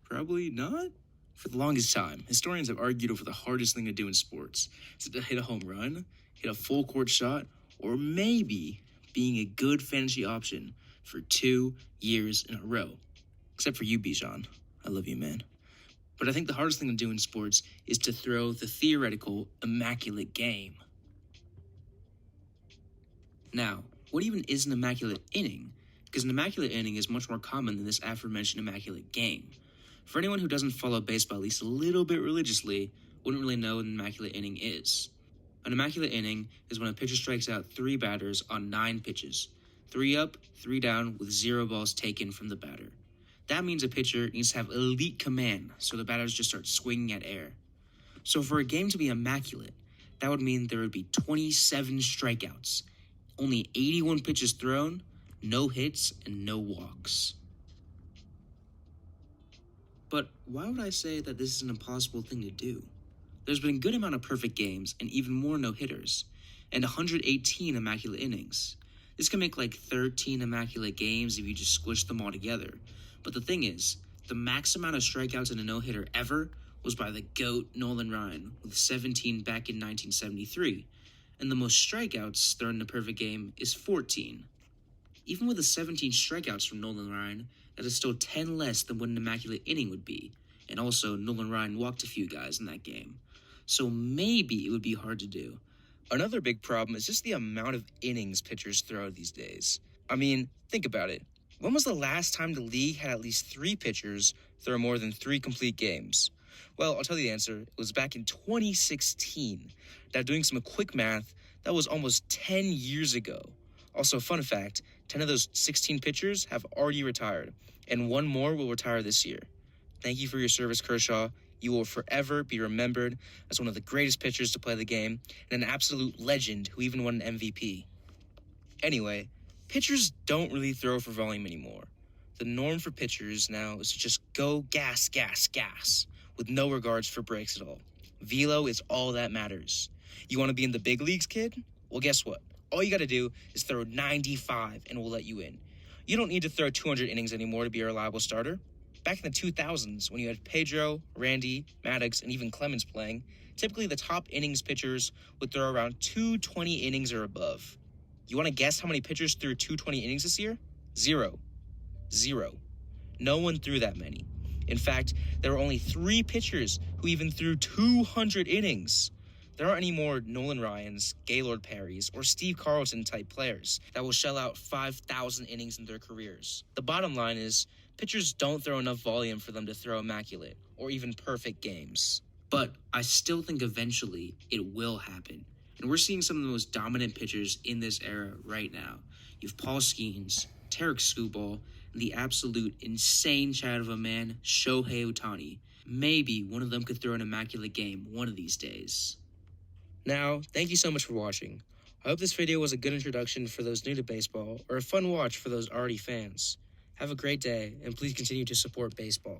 Probably not. For the longest time, historians have argued over the hardest thing to do in sports. Is it to hit a home run, hit a full court shot, or maybe being a good fantasy option for 2 years in a row? Except for you, Bijan. I love you, man. But I think the hardest thing to do in sports is to throw the theoretical immaculate game. Now, what even is an immaculate inning? Because an immaculate inning is much more common than this aforementioned immaculate game. For anyone who doesn't follow baseball at least a little bit religiously, wouldn't really know what an immaculate inning is. An immaculate inning is when a pitcher strikes out 3 batters on 9 pitches, 3 up, 3 down, with 0 balls taken from the batter. That means a pitcher needs to have elite command, so the batters just start swinging at air. So for a game to be immaculate, that would mean there would be 27 strikeouts, only 81 pitches thrown, no hits, and no walks. But why would I say that this is an impossible thing to do? There's been a good amount of perfect games and even more no-hitters, and 118 immaculate innings. This can make like 13 immaculate games if you just squish them all together. But the thing is, the max amount of strikeouts in a no-hitter ever was by the GOAT Nolan Ryan with 17 back in 1973, and the most strikeouts thrown in a perfect game is 14. Even with the 17 strikeouts from Nolan Ryan, that is still 10 less than what an immaculate inning would be, and also Nolan Ryan walked a few guys in that game. So maybe it would be hard to do. Another big problem is just the amount of innings pitchers throw these days. I mean, think about it. When was the last time the league had at least 3 pitchers throw more than 3 complete games? Well, I'll tell you the answer. It was back in 2016. Now, doing some quick math, that was almost 10 years ago. Also, fun fact, 10 of those 16 pitchers have already retired, and 1 more will retire this year. Thank you for your service, Kershaw. You will forever be remembered as one of the greatest pitchers to play the game, and an absolute legend who even won an MVP. Anyway, pitchers don't really throw for volume anymore. The norm for pitchers now is to just go gas, gas, gas, with no regards for breaks at all. Velo is all that matters. You want to be in the big leagues, kid? Well, guess what? All you got to do is throw 95 and we'll let you in. You don't need to throw 200 innings anymore to be a reliable starter. Back in the 2000s, when you had Pedro, Randy, Maddox, and even Clemens playing, typically the top innings pitchers would throw around 220 innings or above. You want to guess how many pitchers threw 220 innings this year? 0. No one threw that many. In fact, there were only 3 pitchers who even threw 200 innings. There aren't any more Nolan Ryans, Gaylord Perrys, or Steve Carlton type players that will shell out 5,000 innings in their careers. The bottom line is, pitchers don't throw enough volume for them to throw immaculate or even perfect games. But I still think eventually it will happen. And we're seeing some of the most dominant pitchers in this era right now. You have Paul Skeens, Tarek Skubal, and the absolute insane child of a man, Shohei Ohtani. Maybe one of them could throw an immaculate game one of these days. Now, thank you so much for watching. I hope this video was a good introduction for those new to baseball, or a fun watch for those already fans. Have a great day, and please continue to support baseball.